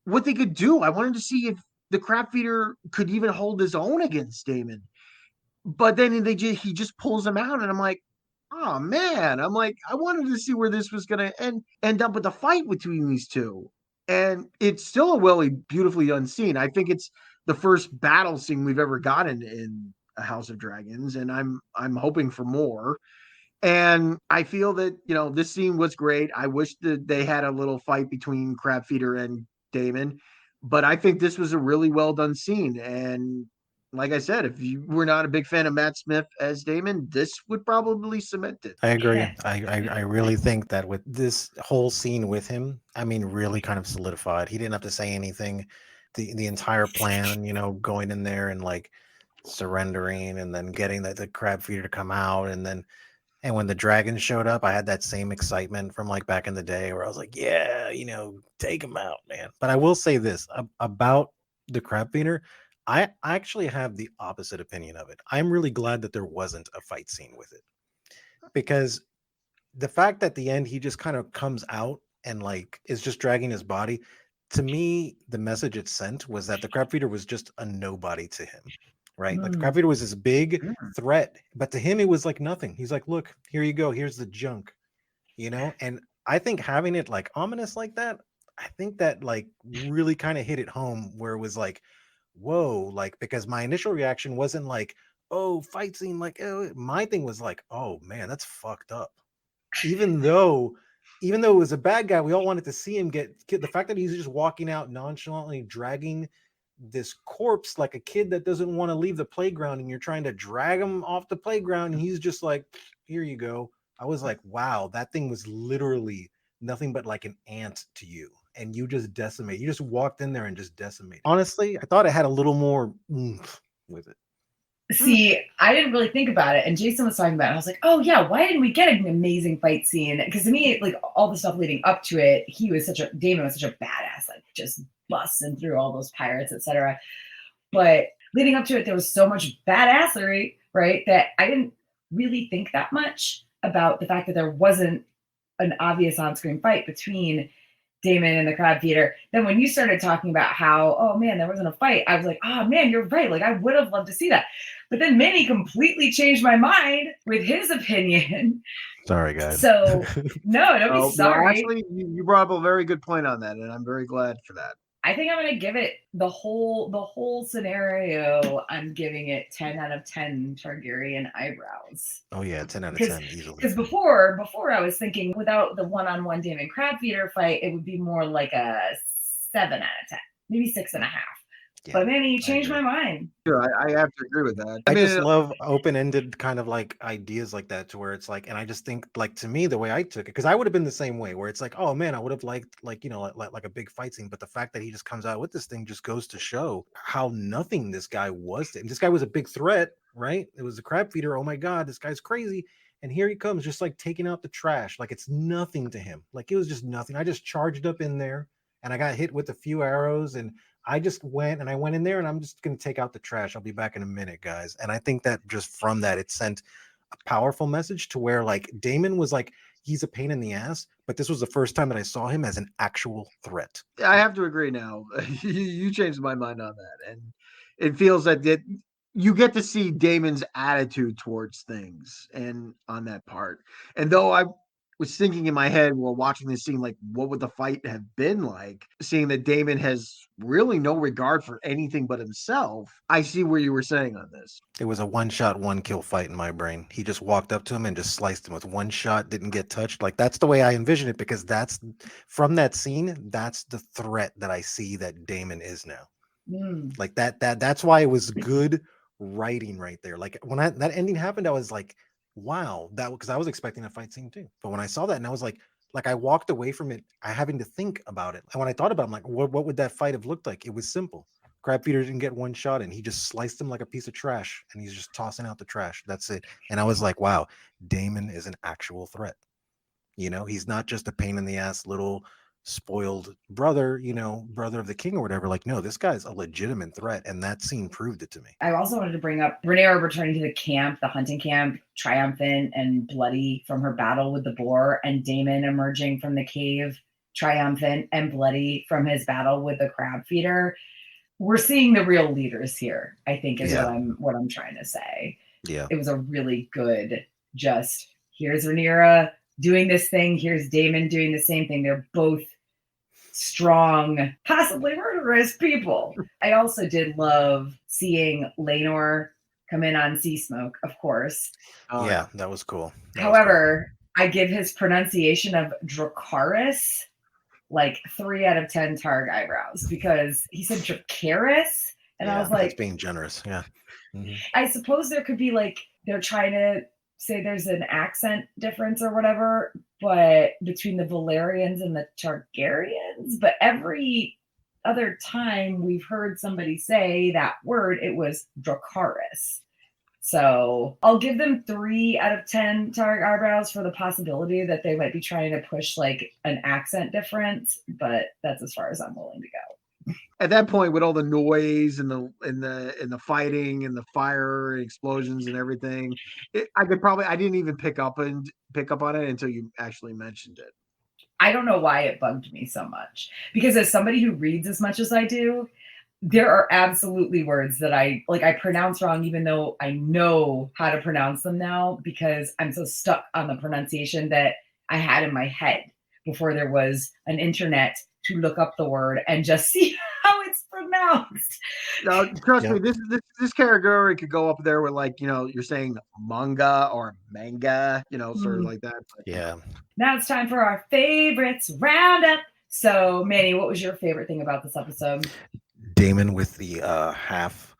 what they could do. I wanted to see if the crab feeder could even hold his own against Daemon. But then he just pulls him out, and I'm like, oh man. I'm like, I wanted to see where this was going to end up with a fight between these two. And it's still a really beautifully done scene. I think it's the first battle scene we've ever gotten in a House of Dragons, and I'm hoping for more. And I feel that this scene was great. I wish that they had a little fight between crab feeder and Daemon, but I think this was a really well done scene. And like I said, if you were not a big fan of Matt Smith as Daemon, this would probably cement it. I agree. I really think that with this whole scene with him, really kind of solidified. He didn't have to say anything. The entire plan, going in there and like surrendering and then getting the crab feeder to come out, and when the dragons showed up, I had that same excitement from like back in the day where I was like, yeah, take him out, man. But I will say this about the crab feeder. I actually have the opposite opinion of it. I'm really glad that there wasn't a fight scene with it, because the fact that at the end he just kind of comes out and like is just dragging his body, to me, the message it sent was that the crab feeder was just a nobody to him. Right. Like the crab feeder was this big threat, but to him, it was like nothing. He's like, look, here you go. Here's the junk, and I think having it like ominous like that, I think that like really kind of hit it home where it was like, whoa, like, because my initial reaction wasn't like, oh, fight scene. Like, oh, my thing was like, oh man, that's fucked up. Even though it was a bad guy, we all wanted to see him get the fact that he's just walking out nonchalantly, dragging this corpse like a kid that doesn't want to leave the playground, and you're trying to drag him off the playground, and he's just like, here you go. I was like, wow, that thing was literally nothing but like an ant to you, and you just walked in there and just decimated. Honestly, I thought it had a little more oomph with it. See, I didn't really think about it, and Jason was talking about it. I was like, oh yeah, why didn't we get an amazing fight scene? Because to me, like all the stuff leading up to it, Damon was such a badass, like just busting through all those pirates, etc. But leading up to it, there was so much badassery, right, that I didn't really think that much about the fact that there wasn't an obvious on-screen fight between Damon and the crab feeder. Then when you started talking about how, oh man, there wasn't a fight, I was like, oh man, you're right. Like, I would have loved to see that. But then Manny completely changed my mind with his opinion. Sorry, guys. So no, don't be sorry. No, actually, you brought up a very good point on that, and I'm very glad for that. I think I'm gonna give it the whole scenario. I'm giving it 10 out of 10 Targaryen eyebrows. Oh yeah, 10 out of 10 easily. Because before I was thinking without the one-on-one Damon crab feeder fight, it would be more like a 7 out of 10, maybe 6.5. Yeah, but man, you changed my mind. Sure, I have to agree with that. I just love open-ended kind of like ideas like that, to where it's like, and I just think, like, to me, the way I took it, because I would have been the same way, where it's like, oh man, I would have liked, like, you know, like a big fight scene, but the fact that he just comes out with this thing just goes to show how nothing this guy was to him. This guy was a big threat, right? It was a crab feeder. Oh my God, this guy's crazy. And here he comes, just like taking out the trash. Like, it's nothing to him. Like, it was just nothing. I just charged up in there and I got hit with a few arrows, and I just went in there, and I'm just going to take out the trash. I'll be back in a minute, guys. And I think that just from that, it sent a powerful message to where, like, Damon was like, he's a pain in the ass, but this was the first time that I saw him as an actual threat. I have to agree now. You changed my mind on that. And it feels that you get to see Damon's attitude towards things and on that part. And though I was thinking in my head while watching this scene, like, what would the fight have been like? Seeing that Damon has really no regard for anything but himself, I see where you were saying on this. It was a one-shot, one-kill fight in my brain. He just walked up to him and just sliced him with one shot, didn't get touched. Like, that's the way I envision it, because that's, from that scene, that's the threat that I see that Damon is now. Like, that's why it was good writing right there. Like, when that ending happened, I was like, wow, that, because I was expecting a fight scene too. But when I saw that, and I was like I walked away from it, I having to think about it. And when I thought about it, I'm like, what would that fight have looked like? It was simple. Crab feeder didn't get one shot, and he just sliced him like a piece of trash, and he's just tossing out the trash. That's it. And I was like, wow, Damon is an actual threat. You know, he's not just a pain in the ass little spoiled brother, you know, brother of the king or whatever. Like, no, this guy's a legitimate threat, and that scene proved it to me. I also wanted to bring up Rhaenyra returning to the camp, the hunting camp, triumphant and bloody from her battle with the boar, and Damon emerging from the cave, triumphant and bloody from his battle with the crab feeder. We're seeing the real leaders here, I think, is what I'm trying to say. Yeah, it was a really good, just, here's Rhaenyra doing this thing, here's Damon doing the same thing. They're both strong, possibly murderous people. I also did love seeing Laenor come in on Sea Smoke, of course. Yeah, that was cool. However, I give his pronunciation of Dracarys like 3 out of 10 Targ eyebrows, because he said Dracarys, and I was like, that's being generous. Yeah. Mm-hmm. I suppose there could be, like, they're trying to say there's an accent difference or whatever, but between the Valerians and the Targaryens, but every other time we've heard somebody say that word, it was Dracarys. So I'll give them 3 out of 10 Targ eyebrows for the possibility that they might be trying to push like an accent difference, but that's as far as I'm willing to go. At that point, with all the noise and the fighting and the fire and explosions and everything, I didn't even pick up on it until you actually mentioned it. I don't know why it bugged me so much, because as somebody who reads as much as I do, there are absolutely words that I pronounce wrong, even though I know how to pronounce them now, because I'm so stuck on the pronunciation that I had in my head before there was an internet to look up the word and just see how it's pronounced. Now, trust me, this category could go up there with, like, you know, you're saying manga or manga, you know, sort of like that. But, yeah. Now it's time for our favorites roundup. So, Manny, what was your favorite thing about this episode? Damon with the half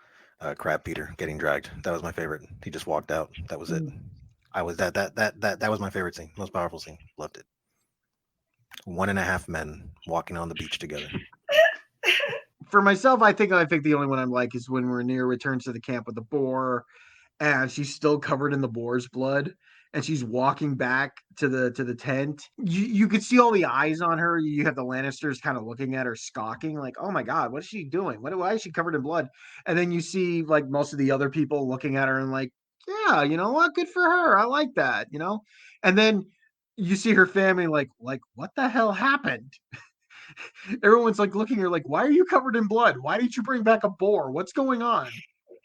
crab feeder getting dragged. That was my favorite. He just walked out. That was it. I was that was my favorite scene. Most powerful scene. Loved it. 1.5 men walking on the beach together. For myself, I think the only one I'm like is when Rhaenyra returns to the camp with the boar, and she's still covered in the boar's blood, and she's walking back to the tent. You could see all the eyes on her. You have the Lannisters kind of looking at her, stalking, like, oh my God, what is she doing? Why is she covered in blood? And then you see, like, most of the other people looking at her and like, yeah, you know what? Good for her. I like that, you know? And then you see her family like, what the hell happened? everyone's like looking at her like, why are you covered in blood? Why didn't you bring back a boar? What's going on?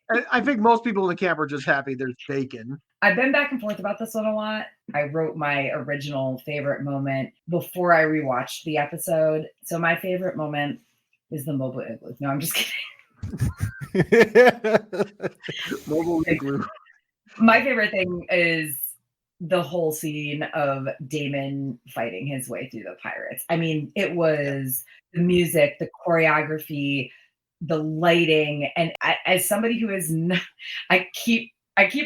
And I think most people in the camp are just happy there's bacon. I've been back and forth about this one a lot. I wrote my original favorite moment before I rewatched the episode. So my favorite moment is the mobile igloo. No, I'm just kidding. Mobile igloo. My favorite thing is the whole scene of Damon fighting his way through the pirates. I mean, it was the music, the choreography, the lighting, and as somebody who is not, I keep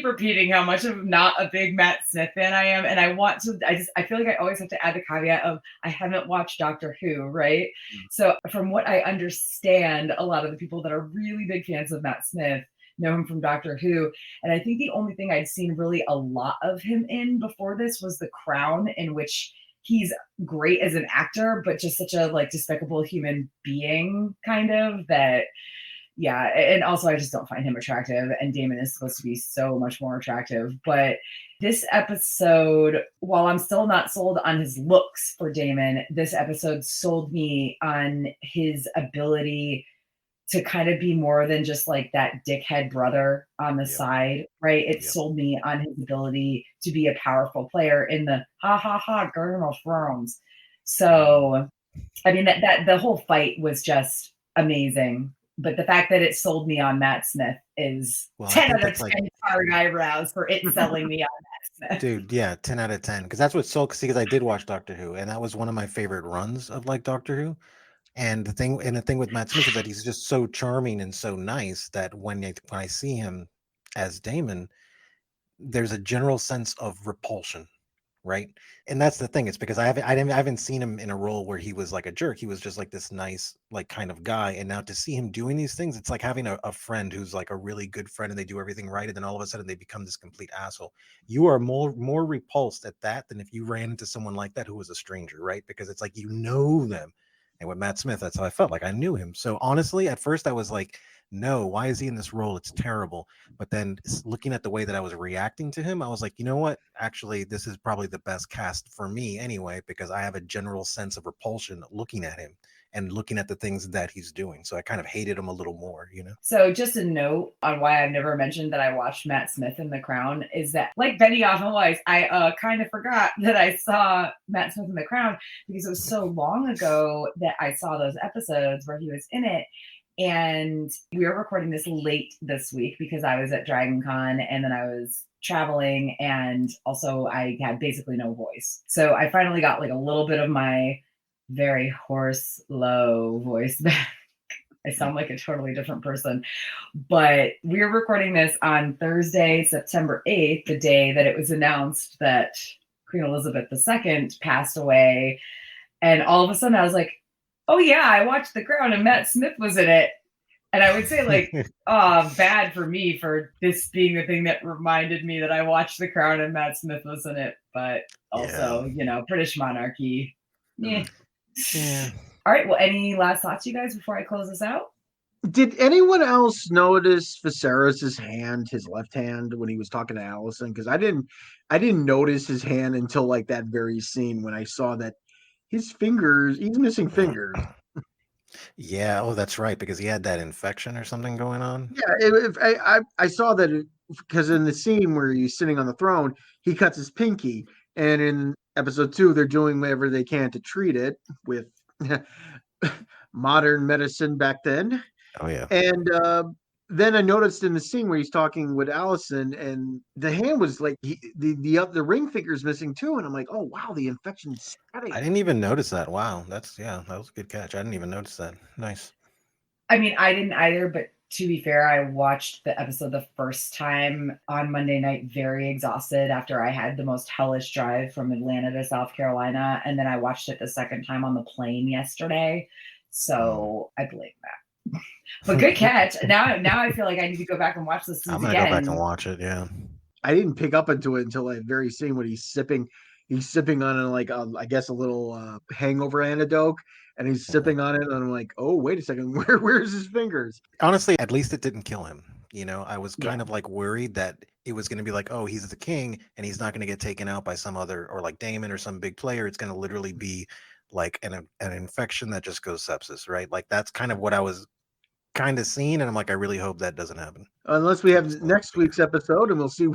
repeating how much of not a big Matt Smith fan I am, and I feel like I always have to add the caveat of I haven't watched Doctor Who, right? So from what I understand, a lot of the people that are really big fans of Matt Smith know him from Doctor Who. And I think the only thing I'd seen really a lot of him in before this was The Crown, in which he's great as an actor, but just such a like despicable human being kind of that. Yeah. And also I just don't find him attractive. And Damon is supposed to be so much more attractive. But this episode, while I'm still not sold on his looks for Damon, this episode sold me on his ability to kind of be more than just like that dickhead brother on the side, right? It sold me on his ability to be a powerful player in the Game of Thrones. So, I mean, that the whole fight was just amazing. But the fact that it sold me on Matt Smith is 10 out of 10 hard eyebrows for it selling me on Matt Smith. Dude, yeah, 10 out of 10. Because that's what sold, because I did watch Doctor Who, and that was one of my favorite runs of like Doctor Who. And the thing with Matt Smith is that he's just so charming and so nice that when I see him as Damon, there's a general sense of repulsion, right? And that's the thing. It's because I haven't seen him in a role where he was like a jerk. He was just like this nice, like kind of guy. And now to see him doing these things, it's like having a friend who's like a really good friend and they do everything right, and then all of a sudden they become this complete asshole. You are more repulsed at that than if you ran into someone like that who was a stranger, right? Because it's like you know them. And with Matt Smith, that's how I felt. Like I knew him. So honestly, at first I was like, no, why is he in this role? It's terrible. But then looking at the way that I was reacting to him, I was like, you know what? Actually, this is probably the best cast for me anyway, because I have a general sense of repulsion looking at him and looking at the things that he's doing. So I kind of hated him a little more, you know? So just a note on why I've never mentioned that I watched Matt Smith in The Crown is that, like Benny often was, I kind of forgot that I saw Matt Smith in The Crown because it was so long ago that I saw those episodes where he was in it. And we are recording this late this week because I was at Dragon Con and then I was traveling, and also I had basically no voice. So I finally got like a little bit of my very hoarse, low voice back. I sound like a totally different person. But we're recording this on Thursday, September 8th, the day that it was announced that Queen Elizabeth II passed away. And all of a sudden I was like, oh yeah, I watched The Crown and Matt Smith was in it. And I would say like, bad for me for this being the thing that reminded me that I watched The Crown and Matt Smith was in it. But also, you know, British monarchy. Yeah. All right. Well, any last thoughts, you guys, before I close this out? Did anyone else notice Viserys's hand, his left hand, when he was talking to Allison? Because I didn't notice his hand until like that very scene when I saw that his fingers, he's missing fingers. Yeah. Oh, that's right. Because he had that infection or something going on. Yeah. I saw that because in the scene where he's sitting on the throne, he cuts his pinky. And in episode 2, they're doing whatever they can to treat it with modern medicine back then. Oh, yeah. And then I noticed in the scene where he's talking with Allison, and the hand was like the ring finger's missing too. And I'm like, oh wow, the infection's spreading. I didn't even notice that. Wow, that was a good catch. I didn't even notice that. Nice. I mean, I didn't either, but to be fair, I watched the episode the first time on Monday night very exhausted after I had the most hellish drive from Atlanta to South Carolina, and then I watched it the second time on the plane yesterday. So I blame that. But good catch. Now I feel like I need to go back and watch this again. I'm gonna go back and watch it. Yeah. I didn't pick up into it until that very scene when he's sipping on like I guess a little hangover antidote, and he's sipping on it, and I'm like, oh wait a second, where's his fingers? Honestly, at least it didn't kill him. You know, I was kind of like worried that it was going to be like, oh, he's the king and he's not going to get taken out by some other, or like Damon or some big player. It's going to literally be like an infection that just goes sepsis, right? Like that's kind of what I was kind of seeing, and I'm like, I really hope that doesn't happen. Unless we have next week's episode, and we'll see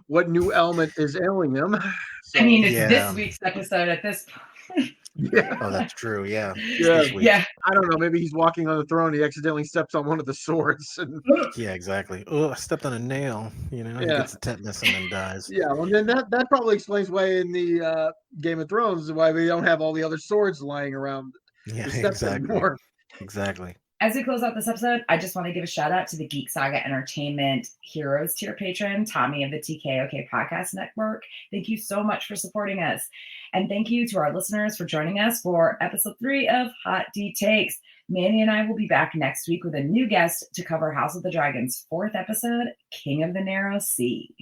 what new element is ailing him. So, I mean, it's this week's episode at this point. Yeah. Oh, that's true. Yeah. Yeah. I don't know. Maybe he's walking on the throne. He accidentally steps on one of the swords. And... Yeah, exactly. Oh, I stepped on a nail. You know, he gets a tetanus and then dies. Yeah. Well, then that probably explains why in the Game of Thrones why we don't have all the other swords lying around. Yeah, exactly. Exactly. As we close out this episode, I just want to give a shout out to the Geek Saga Entertainment Heroes tier patron, Tommy of the TKOK Podcast Network. Thank you so much for supporting us. And thank you to our listeners for joining us for episode 3 of Hot D Takes. Manny and I will be back next week with a new guest to cover House of the Dragon's 4th episode, King of the Narrow Sea.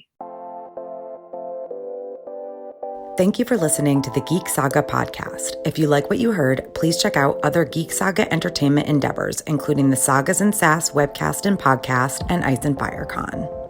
Thank you for listening to the Geek Saga Podcast. If you like what you heard, please check out other Geek Saga entertainment endeavors, including the Sagas and Sass webcast and podcast and Ice and Fire Con.